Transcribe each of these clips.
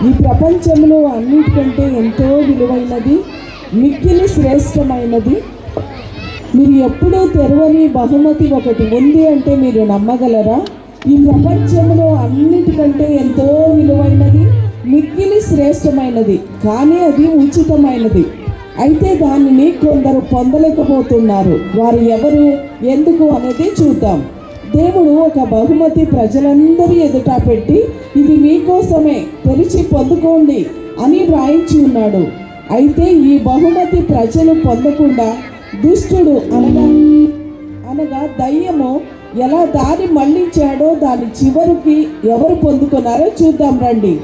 ఈ ప్రపంచంలో అన్నిటికంటే ఎంతో విలువైనది, మిక్కిలి శ్రేష్టమైనది, మీరు ఎప్పుడూ తెరవని బహుమతి ఒకటి ఉంది అంటే మీరు నమ్మగలరా? ఈ ప్రపంచంలో అన్నిటికంటే ఎంతో విలువైనది, మిక్కిలి శ్రేష్టమైనది, కానీ అది ఉచితమైనది. అయితే దానిని కొందరు పొందలేకపోతున్నారు. వారు ఎవరు, ఎందుకు అనేది చూద్దాం. దేవుడు ఒక బహుమతి ప్రజలందరి ఎదుట పెట్టి, ఇది మీకోసమే, తెరిచి పొందుకోండి అని వ్రాయించి ఉన్నాడు. అయితే ఈ బహుమతి ప్రజలు పొందకుండా దుష్టుడు అనగా దయ్యము ఎలా దారి మళ్లించాడో దాని చివరికి ఎవరు పొందుకున్నారో చూద్దాం రండి.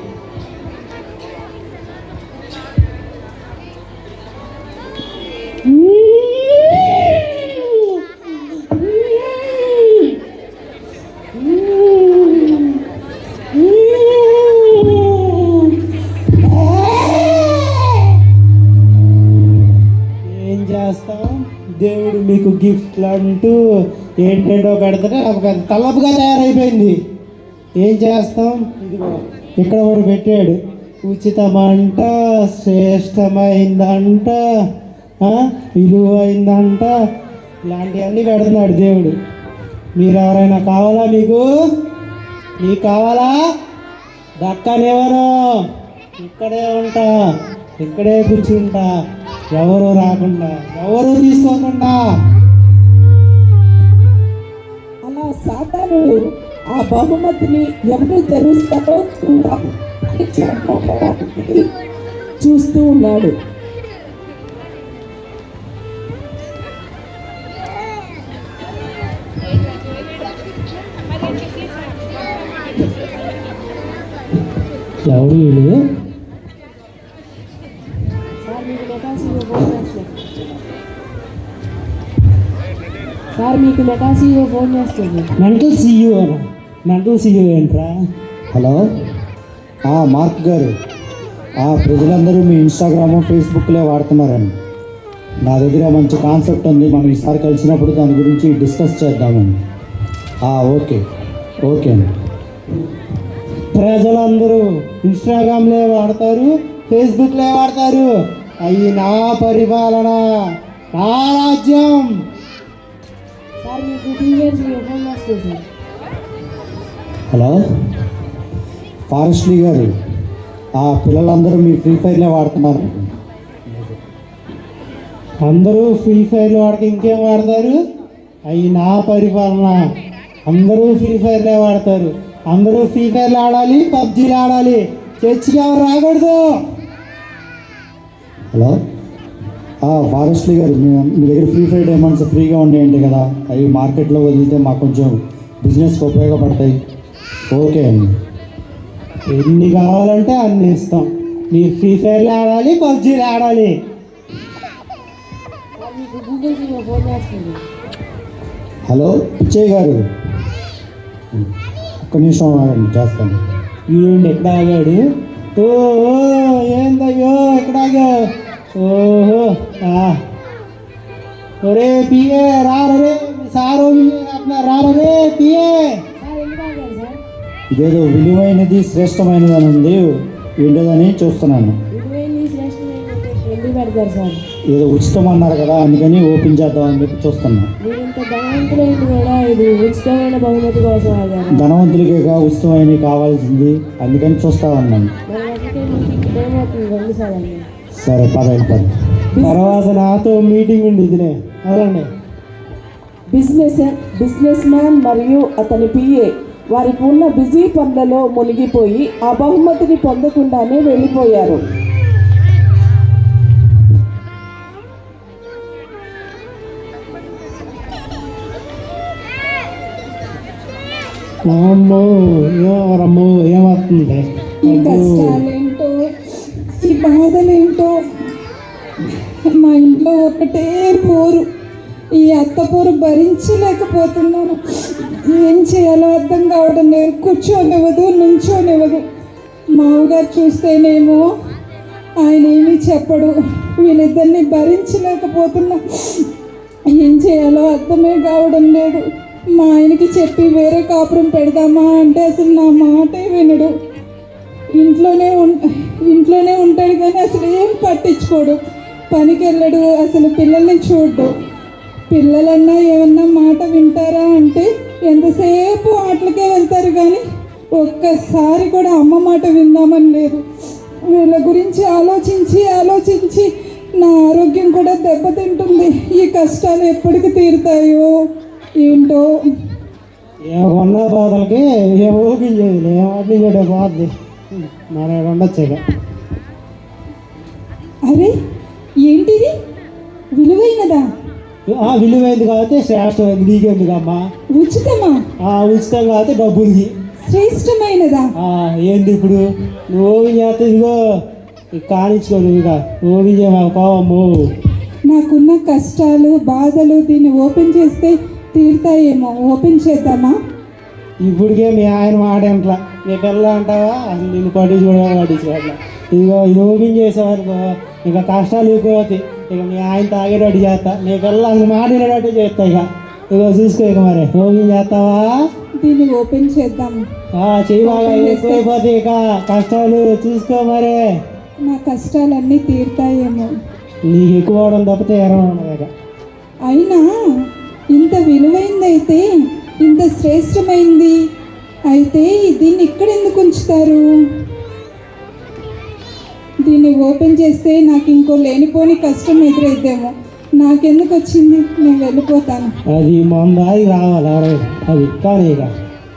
దేవుడు మీకు గిఫ్ట్లు అంటూ ఏంటంటో పెడతాడే, ఒక తలపుగా తయారైపోయింది. ఏం చేస్తాం? ఇదిగో ఇక్కడ ఒకటి పెట్టాడు, ఉచితమంట, శ్రేష్టమైందంట, విలువైందంట, ఇలాంటివన్నీ పెడుతున్నాడు దేవుడు. మీరు ఎవరైనా కావాలా? మీకు కావాలా? దక్కనేవరు? ఇక్కడే ఉంటా, ఇక్కడే కూర్చుంటా, ఎవరు రాకుండా, ఎవరు తీసుకోకుండా. అలా సాతాను ఆ బహుమతిని ఎవరు తెరుస్తారో చూస్తూ ఉన్నాడు. ఎవరు వీళ్ళు? సార్ మీకు మెగా CEO ఫోన్ చేస్తుంది. మెంటల్ CEO ఏంట్రా? హలో, మార్క్ గారు, ప్రజలందరూ మీ ఇన్స్టాగ్రామ్, ఫేస్బుక్లే వాడుతున్నారండి. నా దగ్గర మంచి కాన్సెప్ట్ ఉంది, మనం ఈసారి కలిసినప్పుడు దాని గురించి డిస్కస్ చేద్దామండి. ఓకే అండి. ప్రజలందరూ ఇన్స్టాగ్రామ్లే వాడతారు, ఫేస్బుక్లే వాడతారు. అయ్యి నా పరిపాలన, నా రాజ్యం. సార్ మీకు టీవీఎస్ ఫోన్ చేస్తుంది. హలో, ఫారెస్ట్లీ గారు, పిల్లలందరూ మీ ఫ్రీ ఫైర్లే వాడుతున్నారు. అందరూ ఫ్రీ ఫైర్లు వాడితే ఇంకేం వాడతారు? అయ్యి నా పరిపాలన, అందరూ ఫ్రీ ఫైర్లే వాడతారు. అందరూ ఫ్రీ ఫైర్లు ఆడాలి, పబ్జీలు ఆడాలి, చర్చికి ఎవరు రాకూడదు. హలో, ఫారెస్ట్లీ గారు, మీ దగ్గర ఫ్రీ ఫైర్ డైమండ్స్ ఫ్రీగా ఉండేయండి కదా, అవి మార్కెట్లో వదిలితే మాకు కొంచెం బిజినెస్కి ఉపయోగపడతాయి. ఓకే అండి. ఎన్ని కావాలంటే అన్ని ఇస్తాం. మీరు ఫ్రీ ఫైర్లు ఆడాలి, పబ్జీలు ఆడాలి. హలో, పిచ్చయ్య గారు, ఒక్క నిమిషం ఆగండి, చేస్తాను. వీడు ఎక్కడ ఆగాడు? ఏందయ్యో ఎక్కడ ఆగావు? ఓహో, ఒరే పిఏ రారే, సారు రారే పిఏ. ఇదేదో విలువైనది, శ్రేష్టమైనది అని ఉంది, ఏంటోదని చూస్తున్నాను. ఏదో ఉచితం అన్నారు కదా, అందుకని ఓపెన్ చేద్దామని చెప్పి చూస్తున్నా. ధనవంతులకే ఉచితమైనవి కావాల్సింది, అందుకని చూస్తా ఉన్నాను. సరే, పద. తర్వాత నాతో మీటింగ్ ఉంది, ఇదిలే అవునండి. బిజినెస్ మ్యాన్ మరియు అతని పిఏ వారికి ఉన్న బిజీ పనులలో మునిగిపోయి ఆ బహుమతిని పొందకుండానే వెళ్ళిపోయారు. రమ్మో ఏమవుతుంది? ఈ కష్టాలేంటో, ఈ బాధలేంటో, మా ఇంట్లో ఒకటే పోరు. ఈ అత్తపోరు భరించలేకపోతున్నాను. ఏం చేయాలో అర్థం కావడం లేదు. కూర్చోనివ్వదు, నుంచోనివ్వదు. మామగారు చూస్తేనేమో ఆయన ఏమీ చెప్పడు. వీళ్ళిద్దరిని భరించలేకపోతున్నా. ఏం చేయాలో అర్థమే కావడం లేదు. మా ఆయనకి చెప్పి వేరే కాపురం పెడదామా అంటే అసలు నా మాటే వినడు. ఇంట్లోనే ఉంటాడు కానీ అసలు ఏం పట్టించుకోడు, పనికి వెళ్ళడు, అసలు పిల్లల్ని చూడ్డు. పిల్లలన్నా ఏమన్నా మాట వింటారా అంటే ఎంతసేపు ఆటలకే వెళ్తారు కానీ ఒక్కసారి కూడా అమ్మ మాట విందామని లేదు. వీళ్ళ గురించి ఆలోచించి నా ఆరోగ్యం కూడా దెబ్బతింటుంది. ఈ కష్టాలు ఎప్పటికి తీరుతాయో ఏంటో. ఉన్న బాధలకి ఏం ఓపెన్ చేయదు, ఏమీ చేయడం బాగుంది. మన ఉండొచ్చు ఇక. అరే ఏంటిది, విలువైనదా? విలువైంది కాబట్టి శ్రేష్టమైంది. నీకెందుకు అమ్మా? ఉచితమా? ఉచితం కాబట్టి డబ్బులకి. శ్రేష్టమైనదా? ఏంది ఇప్పుడు నువ్వు ఓపెన్ చేస్తే ఇదిగో కానిచ్చుకో. నువ్వు ఇక ఓపెన్ చేయమాకు పోవమ్ము. నాకున్న కష్టాలు బాధలు దీన్ని ఓపెన్ చేస్తే తీరుతాయేమో. ఓపెన్ చేద్దామా? ఇప్పటికే మీ ఆయన మాటంట్లా, నీ పిల్ల అంటావా? అసలు నేను పట్టించుకోవట్లా. ఇదిగో ఇది ఓపెన్ చేసేవారు ఇంకా కష్టాలు ఎక్కువవుతాయి. ఇక మీ ఆయన తాగేటట్టు చేస్తా, నీ పిల్ల అసలు మాట్లాడేటట్టు చేస్తా. ఇక చూసుకో. ఇక మరి ఓపెన్ చేస్తావా? దీన్ని ఓపెన్ చేద్దాం. చెయ్యి బాగా ఎక్కువైపోతాయి ఇక కష్టాలు. చూసుకో మరి. నా కష్టాలన్నీ తీరుతాయేమో. నీకు ఎక్కువ అవడం తప్పితే ఎరవ ఉండదు ఇక. అయినా ఇంత విలువైందైతే, ఇంత శ్రేష్టమైంది అయితే దీన్ని ఇక్కడ ఎందుకు ఉంచుతారు? దీన్ని ఓపెన్ చేస్తే నాకు ఇంకో లేనిపోని కష్టం ఎదురైద్దేమో. నాకెందుకు వచ్చింది, నేను వెళ్ళిపోతాను. అది మందాయి రావాలి అది కానీ ఇక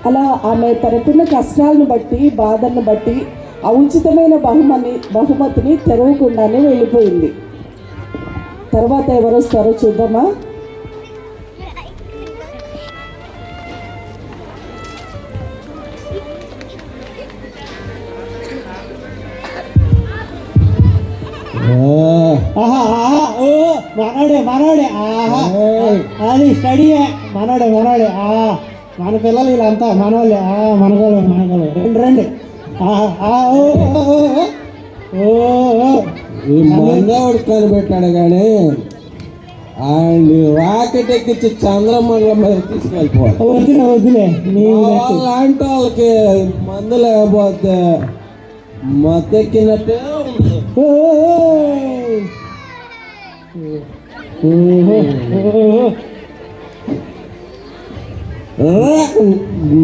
అలా ఆమె తనకున్న కష్టాలను బట్టి బాధలను బట్టి ఆ ఉచితమైన బహుమతిని తెరవకుండానే వెళ్ళిపోయింది. తర్వాత ఎవరు వస్తారో చూద్దామా? మనోడే అది స్టడీ మనోడే. మన పిల్లలు వీళ్ళంతా మనోళ్ళే. మనకోళ్ళు రండి. ఈ మందోడు కనిపెట్టాడు కానీ ఆయన రాకెట్ ఎక్కించి చంద్రమండలం మీద తీసుకెళ్ళిపోవాలి. వద్దులే లాంటి వాళ్ళకి మందు లేకపోతే మత్తెక్కినట్టే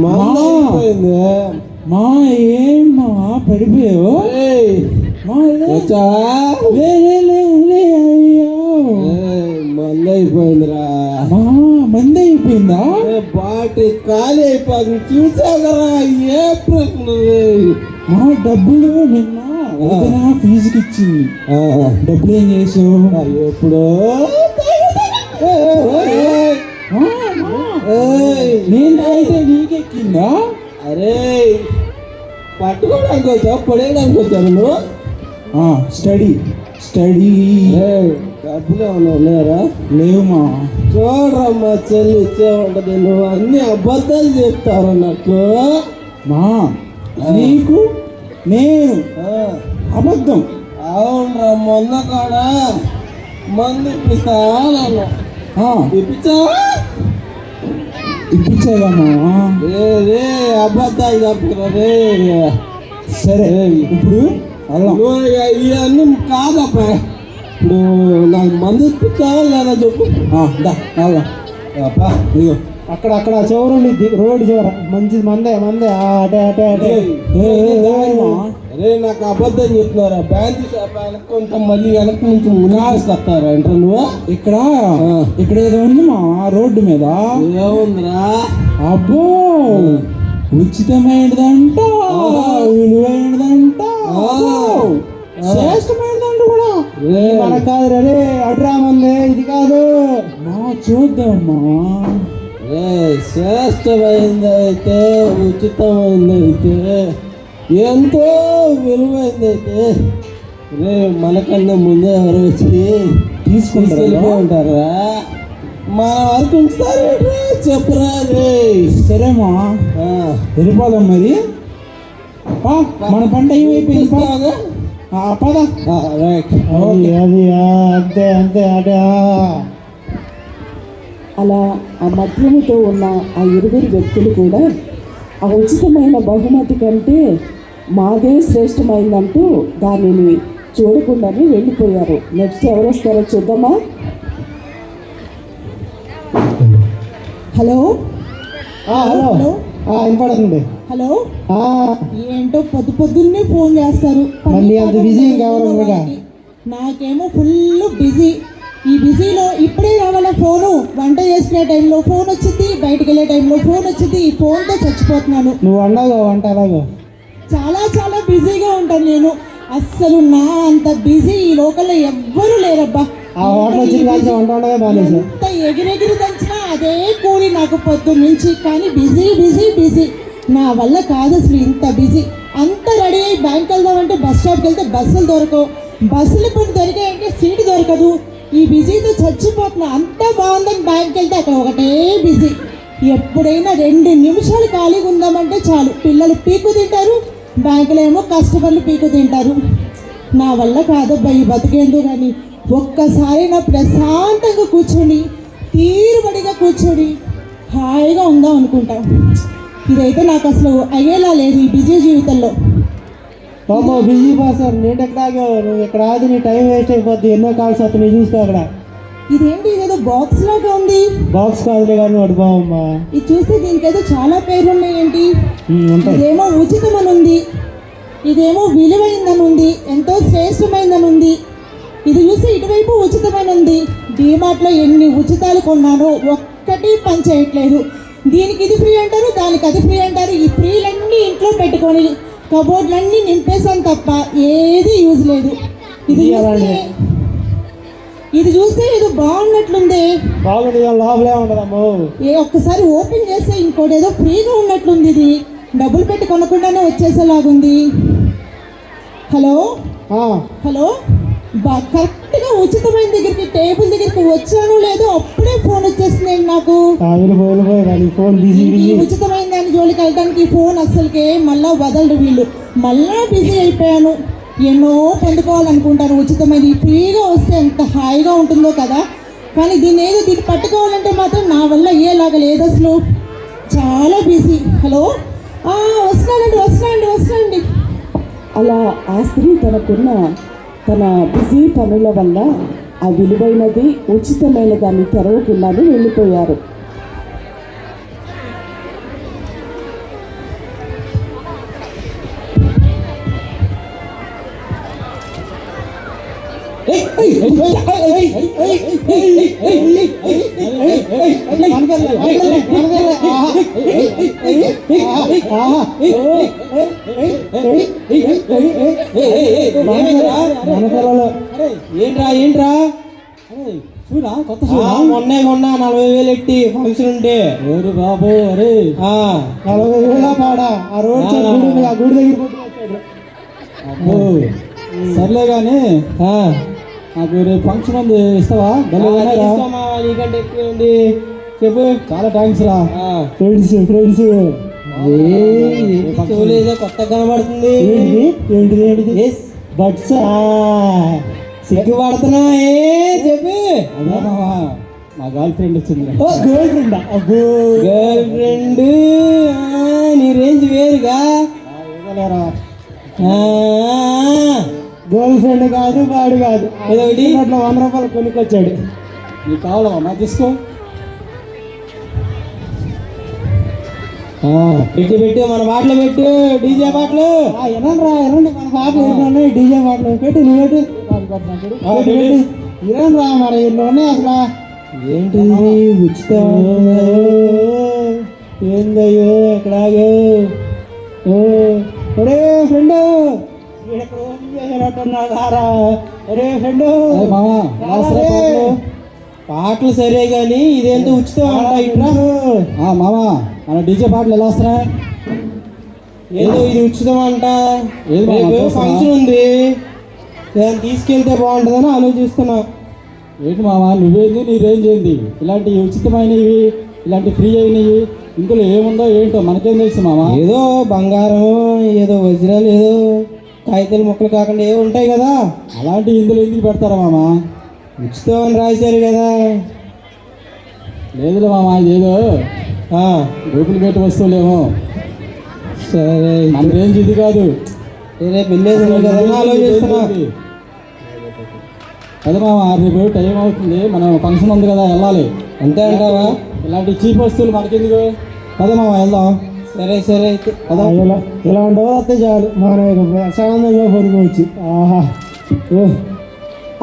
మందైపోయింది. మా ఏం మా పడిపోయావు? మందైపోయిందిరా. మంది అయిపోయిందా? బాటి ఖాళీ అయిపోయింది. చూసాకరా ఏ ప్రశ్న? మా డబ్బులు నిన్న ఫీజుకి ఇచ్చింది. డబ్బులు ఏం చేసావు? ఎప్పుడు నేను అయితే నీకెక్కిందా? అరే పట్టుకోవడానికి వచ్చావు, పడేయడానికి వచ్చాను నువ్వు. స్టడీ డబ్బులు ఏమన్నా ఉన్నారా? లేవుమా. చూడరమ్మా చెల్లి ఇచ్చే ఉంటది. నువ్వు అన్ని అబద్ధాలు చెప్తావు నాకు. మా నీకు నేను అబద్ధం. అవునరా, మొన్న కాడ మందు ఇప్పిస్తా నన్ను ఇప్పించావమ్మా. రే అబద్ధాలు చెప్తున్నా రే. సరే ఇప్పుడు ఇవన్నీ కాదప్పా. ఇప్పుడు నాకు మందు ఇప్పించావా లేదా చెప్పు. ఇదిగో అక్కడ చివరండి, రోడ్డు చివర మంచిది మందే అటే. అరే నాకు అబద్ధం చెప్తున్నారా? బ్యాంక్ షాప్ కొంత మళ్ళీ వెనక నుంచి మునాగిస్తారా అంటే నువ్వు. ఇక్కడ ఏదో ఉంది మా రోడ్డు మీద. ఏముందిరా? అబ్బో ఉచితమైనదంట, విలువైనదంట, శ్రేష్టమైనదంట కూడా. మనకు కాదు రే, అడ్రామంది ఇది కాదు. చూద్దామా. శ్రేష్టమైందైతే, ఉచితమైందైతే, ఎంతో విలువైందైతే రే మనకన్నా ముందే ఎవరు వచ్చి తీసుకుంటారా? మన వరకు ఉంచుతారు చెప్పురా రే. సరేమా వెళ్ళిపోదాం మరి. మన పంట ఏమైపోయింది పద. రైట్. అది అంతే అదే. అలా ఆ మద్యముతో ఉన్న ఆ 2 వ్యక్తులు కూడా ఆ ఉచితమైన బహుమతి కంటే మాదే శ్రేష్టమైందంటూ దానిని చూడకుండానే వెళ్ళిపోయారు. నెక్స్ట్ ఎవరు వస్తారో చూద్దామా. హలో హలో వినపడుతుంది. హలో ఏంటో పొద్దున్నే ఫోన్ చేస్తారు. మళ్ళీ అంత బిజీ ఇంకెవరు? నాకేమో ఫుల్ బిజీ. ఈ బిజీలో ఇప్పుడే రావాల ఫోను. వంట చేసుకునే టైంలో ఫోన్ వచ్చింది, బయటకు వెళ్ళే టైంలో ఫోన్ వచ్చింది. ఈ ఫోన్తో చచ్చిపోతున్నాను. నువ్వు వండవు వంట అలాగో? చాలా చాలా బిజీగా ఉంటాను నేను. అస్సలు నా అంత బిజీ ఈ లోకల్లో ఎవ్వరూ లేరబ్బా. ఆ హోటల్ వచ్చి కలిసి వంట ఉండగా బాగాలేదు. ఎంత ఎగిరెగిరి దంచినా అదే కూలి నాకు పొద్దున్న నుంచి. కానీ బిజీ బిజీ బిజీ, నా వల్ల కాదు అసలు ఇంత బిజీ. అంత రెడీ అయ్యి బ్యాంక్ వెళ్దామంటే బస్ స్టాప్కి వెళ్తే బస్సులు దొరకవు. బస్సులు ఇప్పుడు దొరికాయంటే సీటు దొరకదు. ఈ బిజీతో చచ్చిపోతున్నా. అంతా బాగుందని బ్యాంక్కి వెళ్తే అక్కడ ఒకటే బిజీ. ఎప్పుడైనా 2 నిమిషాలు ఖాళీగా ఉందామంటే చాలు పిల్లలు పీకు తింటారు, బ్యాంకులో ఏమో కస్టమర్లు పీకు తింటారు. నా వల్ల కాదబ్బా ఈ బతికేందో. కానీ ఒక్కసారి నా ప్రశాంతంగా కూర్చొని తీరుబడిగా కూర్చొని హాయిగా ఉందాం అనుకుంటాం. ఇదైతే నాకు అసలు అయ్యేలా లేదు ఈ బిజీ జీవితంలో. బాబు బిజీ పాసారు. నేను ఎక్కడ ఆగావు? నువ్వు ఎక్కడ ఆగి నీ టైం వేస్ట్ అయిపోద్ది. ఎన్నో కాల్స్ వస్తాయి, నువ్వు చూసుకో. అక్కడ ఇదేంటి ఇదేదో బాక్స్ లాగా ఉంది. బాక్స్ కాదులే కానీ వాడు బావమ్మా. ఇది చూస్తే దీనికేదో చాలా పేర్లు ఉన్నాయేంటి. ఉంటాయి. ఇదేమో ఉచితమని ఉంది, ఇదేమో విలువైందని ఉంది, ఎంతో శ్రేష్టమైందని ఉంది. ఇది చూస్తే ఇటువైపు ఉచితమైన ఉంది. డీమార్ట్లో ఎన్ని ఉచితాలు కొన్నానో ఒక్కటి పని చేయట్లేదు. దీనికి ఇది ఫ్రీ అంటారు, దానికి అది ఫ్రీ అంటారు. ఈ ఫ్రీలన్నీ ఇంట్లో పెట్టుకొని కబోర్డ్లన్నీ నింపేసాను తప్ప ఏది యూజ్ లేదు. ఇది చూస్తే ఏదో బాగున్నట్లుంది. బాగుంది, లోపలే ఉండదమ్మో. ఒక్కసారి ఓపెన్ చేస్తే ఇంకోటి ఏదో ఫ్రీగా ఉన్నట్లుంది. ఇది డబ్బులు పెట్టి కొనకుండానే వచ్చేసేలాగుంది. హలో హలో కరెక్ట్గా ఉచితమైన దగ్గరికి టేబుల్ దగ్గరికి వచ్చాను లేదో అప్పుడే ఫోన్ వచ్చేస్తుంది నాకు. ఈ ఉచితమైన దాని జోలికి వెళ్ళడానికి ఈ ఫోన్ అస్సలకే మళ్ళా వదలరు వీళ్ళు. మళ్ళా బిజీ అయిపోయాను. ఎన్నో పొందుకోవాలనుకుంటారు ఉచితమైన. ఫ్రీగా వస్తే ఎంత హాయిగా ఉంటుందో కదా. కానీ దీన్ని పట్టుకోవాలంటే మాత్రం నా వల్ల అయ్యేలాగా లేదు అసలు. చాలా బిజీ. హలో వస్తున్నానండి. అలా ఆ స్త్రీ తన బిజీ పనుల వల్ల ఆ విలువైనది ఉచితమైన దాన్ని తెరవకుండానే వెళ్ళిపోయారు. ఏంట్రా చూడా కొత్త మొన్నే కొన్నా 40,000 ఎట్టి ఫంక్షన్ ఉంటే. ఓరు బాబు అరే 40,000 పాడా. ఆ రోడ్ ఆ గుడి దగ్గర అబ్బో సర్లే కానీ నాకు రేపు ఫంక్షన్ ఉంది, ఇస్తావా? నీకంటే ఎక్కువ ఉంది చెప్పు. చాలా థ్యాంక్స్ రా. ఫ్రెండ్స్ ఏదో కొత్తగా కనబడుతుంది. ఏంటిది? బట్స్ సిగ్గుపడుతున్నా చెప్పు. మా గర్ల్ ఫ్రెండ్ వచ్చింది. గర్ల్ ఫ్రెండ్ నీ రేంజ్ వేరుగా. గర్ల్ ఫ్రెండ్ కాదు, వాడు కాదు. ఏదో ఒకటి 100 రూపాయలు కొనుక్కొచ్చాడు. నీకు కావాలమ్మా తీసుకో. పెట్టు మన పాటలు పెట్టు, డీజే పాటలు. ఎనండి మన పాటలు ఉన్నాయి, డీజే పాటలు పెట్టి నువ్వు ఇరాన్ రా. మరి ఎన్నో ఉన్నాయి అసలు. ఏంటి ఉచితం? ఏందయ్యో ఎక్కడాగో? ఒరే ఫ్రెండ్ చేసినట్టున్నారా? ఒరే ఫ్రెండ్ పాటలు సరే కానీ ఇదేంటో ఉచితం అంట. ఇట్లా మామా మన డీజే పాటలు ఎలా వస్తున్నాయి? ఏదో ఇది ఉచితం అంట. ఫంక్షన్ ఉంది, దాన్ని తీసుకెళ్తే బాగుంటుందని ఆలోచిస్తున్నా. ఏంటి మామా నువ్వేంది, నీ రేంజ్ ఏంది? ఇలాంటి ఉచితమైనవి, ఇలాంటి ఫ్రీ అయినవి ఇందులో ఏముందో ఏంటో మనకేం తెలుసు మామా. ఏదో బంగారం, ఏదో వజ్రాలు, ఏదో కాగితాలు ముక్కలు కాకుండా ఏవో ఉంటాయి కదా. అలాంటి ఇందులో ఎందుకు పెడతారా మామా? ఉచితం అని రాశారు కదా. లేదులే మామా, ఇదేదో డూప్లికేట్ వస్తువులేమో. సరే మన రేంజ్ ఇది కాదు. రేపు వెళ్ళేది ఉంది కదా అని ఆలోచిస్తున్నా. అదే మామ రేపు టైం అవుతుంది, మనం ఫంక్షన్ ఉంది కదా వెళ్ళాలి. అంతే అంటావా? ఇలాంటి చీప్ వస్తువులు మనకెందుకు? అదే మామ వెళ్దాం. సరే అయితే ఇలాంటి వస్తే చాలు మనం ప్రశాంతంగా పడుకోవచ్చు. ఆహా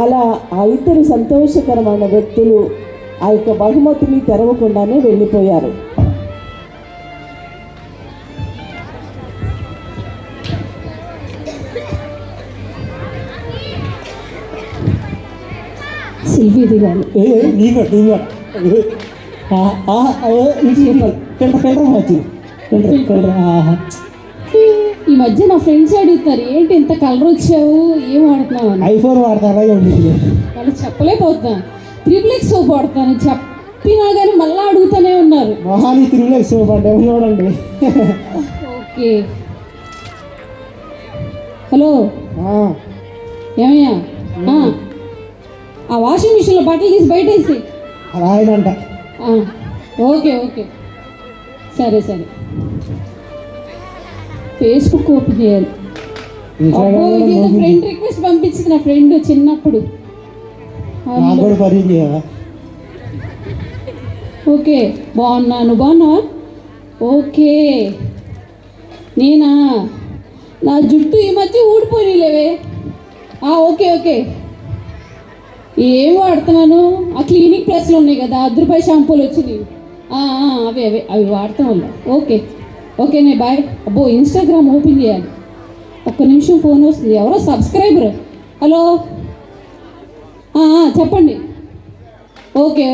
అలా ఆ ఇద్దరు సంతోషకరమైన వ్యక్తులు ఆ యొక్క బహుమతిని తెరవకుండానే వెళ్ళిపోయారు. సెల్ఫీ దిగాలి. ఈ మధ్య నా ఫ్రెండ్స్ అడుగుతారు ఏంటి ఇంత కలర్ వచ్చావు, ఏం వాడుతున్నావు అని. ఐఫోన్ వాడతారా? వాళ్ళు చెప్పలేకపోతున్నా. త్రిప్లెక్స్ సోప్ వాడతాను చెప్పినా కానీ మళ్ళీ అడుగుతూనే ఉన్నారు. మొహాన్ని త్రిప్లెక్స్ సోప్ అంటే చూడండి. ఓకే హలో ఏమయ్యా, ఆ వాషింగ్ మిషన్లో బట్టలు తీసి బయట వేసి. అలా ఆయనంట. ఓకే సరే ఫేస్బుక్ ఓపెన్ చేయాలి. ఫ్రెండ్ రిక్వెస్ట్ పంపించింది నా ఫ్రెండ్ చిన్నప్పుడు. నాకు కూడా పరిచయం చేయాలా? ఓకే బాగున్నావా? ఓకే నేనా, నా జుట్టు ఈ మధ్య ఊడిపోయిలేవే. ఓకే ఏం వాడుతున్నాను? ఆ క్లినిక్ ప్లస్లో ఉన్నాయి కదా ₹10 షాంపూలు వచ్చినాయి, అవి వాడతాం వల్ల. ఓకే నే బాయ్. అబ్బో ఇన్స్టాగ్రామ్ ఓపెన్ చేయాలి, ఒక్క నిమిషం ఫోన్ వస్తుంది. ఎవరో సబ్స్క్రైబర్. హలో చెప్పండి. ఓకే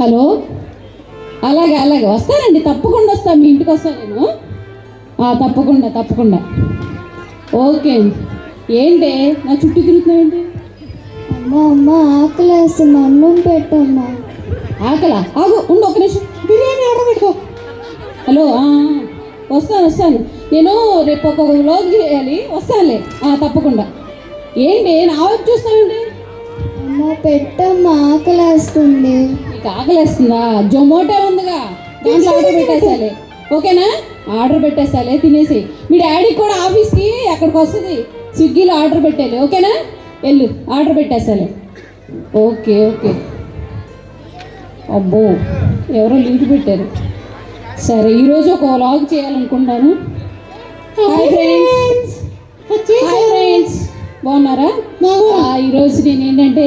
హలో అలాగే వస్తానండి, తప్పకుండా వస్తాను. మీ ఇంటికి వస్తాను నేను. తప్పకుండా. ఓకే ఏంటి నా చుట్టూ తిరుగుతున్నాయండి? అమ్మ ఆకలి వేస్తుంది, అన్నం పెట్టమ్మా. ఆకలా? ఉండు ఒక నిమిషం, బిర్యానీ ఆర్డర్ పెట్టుకో. హలో వస్తాను. నేను రేపు ఒక వ్లాగ్ చేయాలి, వస్తానులే. తప్పకుండా. ఏంటి నా వైపు చూస్తానండి? అమ్మ పెట్టమ్మా, ఆకలి వేస్తుంది. నీకు ఆకలి వేస్తుందా? జొమాటో ఉందిగా, దాంట్లో ఆర్డర్ పెట్టేసాలి. ఓకేనా? ఆర్డర్ పెట్టేసాలి, తినేసి. మీ డాడీకి కూడా ఆఫీస్కి అక్కడికి వస్తుంది, స్విగ్గీలో ఆర్డర్ పెట్టాలి. ఓకేనా? వెళ్ళు, ఆర్డర్ పెట్టేసాలి. ఓకే అబ్బో ఎవరో లింక్ పెట్టారు. సరే ఈరోజు ఒక వ్లాగ్ చేయాలనుకుంటాను. హాయ్ ఫ్రెండ్స్ బాగున్నారా? ఈరోజు నేను ఏంటంటే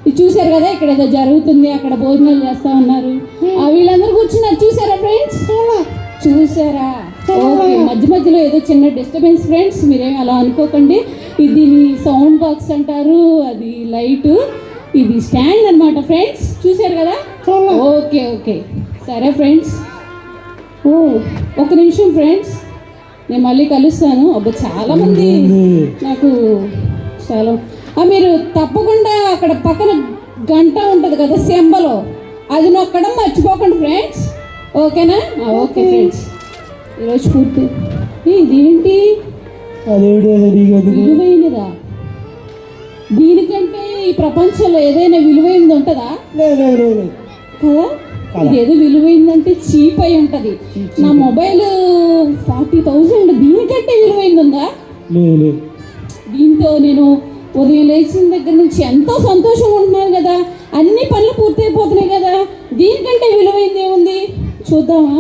ఇది చూసారు కదా, ఇక్కడ ఏదో జరుగుతుంది, అక్కడ భోజనాలు చేస్తూ ఉన్నారు. వీళ్ళందరూ కూర్చున్నారు, చూసారా ఫ్రెండ్స్? చూసారా? ఓకే మధ్యలో ఏదో చిన్న డిస్టర్బెన్స్ ఫ్రెండ్స్, మీరేం అలా అనుకోకండి. ఇది సౌండ్ బాక్స్ అంటారు, అది లైట్, ఇది స్టాండ్ అనమాట ఫ్రెండ్స్. చూసారు కదా? ఓకే సరే ఫ్రెండ్స్. ఒక నిమిషం ఫ్రెండ్స్, నేను మళ్ళీ కలుస్తాను. చాలామంది నాకు మీరు తప్పకుండా అక్కడ పక్కన గంట ఉంటుంది కదా సెంబలో, అది నొక్కడం మర్చిపోకండి ఫ్రెండ్స్. ఓకేనా? Okay friends. ఈరోజు పూర్తి. ఇదేంటి విలువైనదా? దీనికంటే ఈ ప్రపంచంలో ఏదైనా విలువైనది ఉంటుందా? కదా, ఇదేదో విలువైందంటే చీప్ అయి ఉంటుంది. నా మొబైల్ 40,000, దీనికంటే విలువైంది ఉందా? దీంతో నేను ఉదయం లేచిన దగ్గర నుంచి ఎంతో సంతోషంగా ఉంటున్నాను కదా, అన్ని పనులు పూర్తయిపోతున్నాయి కదా, దీనికంటే విలువైంది ఏముంది? చూద్దామా?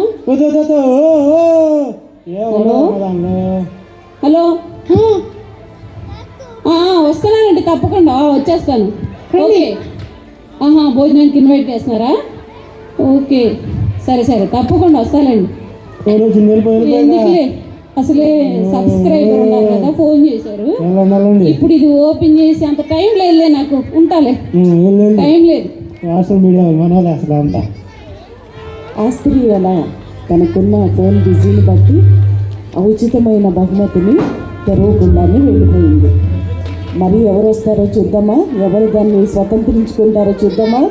హలో వస్తున్నానండి, తప్పకుండా వచ్చేస్తాను. ఓకే భోజనానికి ఇన్వైట్ చేస్తున్నారా? ఓకే సరే తప్పకుండా వస్తానండి. ఎందుకులే, అసలే సబ్స్క్రైబర్ ఉన్నారు కదా, ఫోన్ చేశారు. ఇప్పుడు ఇది ఓపెన్ చేసి అంత టైం లేదులే నాకు, ఉంటాలే, టైం లేదు. ఆ స్త్రీ అలా తనకున్న ఫోన్ బిజీని బట్టి ఉచితమైన బహుమతిని తెరవకుండానే వెళ్ళిపోయింది. మరి ఎవరు వస్తారో చూద్దామా? ఎవరు దాన్ని స్వతంత్రించుకుంటారో చూద్దామా?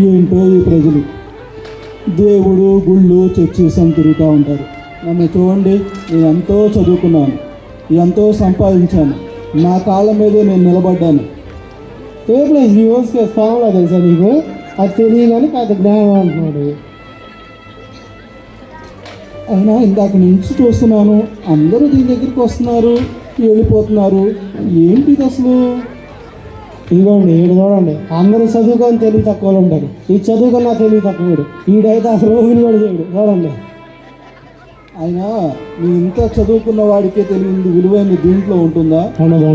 ఏంటో ఈ ప్రజలు దేవుడు గుళ్ళు చర్చి తిరుగుతూ ఉంటారు. నన్ను చూడండి, నేను ఎంతో చదువుకున్నాను, ఎంతో సంపాదించాను, నా కాళ్ళ మీదే నేను నిలబడ్డాను. ఫామ్లా తెలుసా నీకు? అది తెలియగానే కాదు జ్ఞానం అంటున్నాడు. అయినా ఇందాక నుంచి చూస్తున్నాను, అందరూ దీని దగ్గరికి వస్తున్నారు, వెళ్ళిపోతున్నారు. ఏంటి ఇది అసలు? ఇదిగోండి ఈడు చూడండి, అందరూ చదువుకొని తెలివి తక్కువలు ఉంటారు, ఈ చదువుకున్న తెలివి తక్కువడు, ఈడైతే అసలు ఊహిని కూడా చేయడు. చూడండి, అయినా నీ ఇంత చదువుకున్న వాడికే తెలియంది విలువైంది దీంట్లో ఉంటుందా?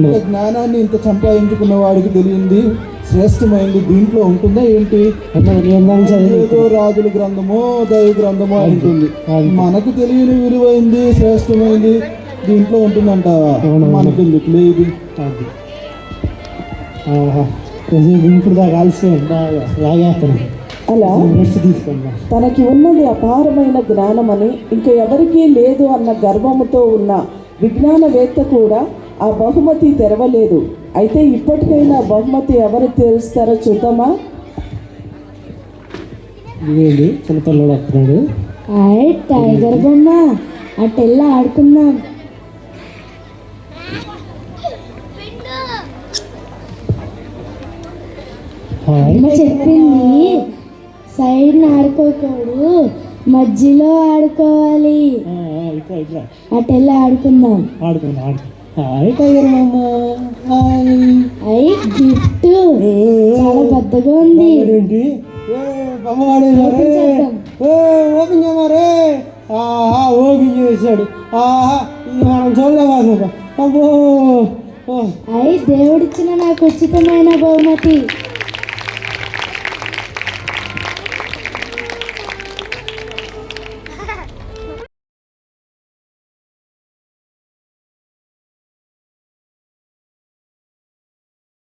ఇంత జ్ఞానాన్ని ఇంత సంపాదించుకున్న వాడికి తెలియంది శ్రేష్టమైంది దీంట్లో ఉంటుందా ఏంటి? ఏదో రాజుల గ్రంథమో దైవ గ్రంథమో ఉంటుంది. మనకు తెలియని విలువైంది శ్రేష్టమైంది దీంట్లో ఉంటుందంటావా? మనకెందుకు లేదు. ఇప్పుడు దాకా కలిసి లాగేస్తాను. అలా తనకి ఉన్నది అపారమైన జ్ఞానమని ఇంకా ఎవరికీ లేదు అన్న గర్వముతో ఉన్న విజ్ఞానవేత్త కూడా ఆ బహుమతి తెరవలేదు. అయితే ఇప్పటికైనా బహుమతి ఎవరు తెరుస్తారో చూద్దామా? ఇదేంటి చిన్నపిల్లడు వస్తున్నాడు. టైగర్ బొమ్మ అటెల్లా ఆడుకుందాం. అమ్మ చెప్పింది సైడ్ ఆడుకోకూడదు, మధ్యలో ఆడుకోవాలి. అటెల్లా ఆడుకుందాం. గిఫ్ట్ చాలా పెద్దగా ఉంది. ఓపెన్ చేశాడు. మనం చూడలేదు. దేవుడిచ్చిన నాకు ఉచితమైన బహుమతి.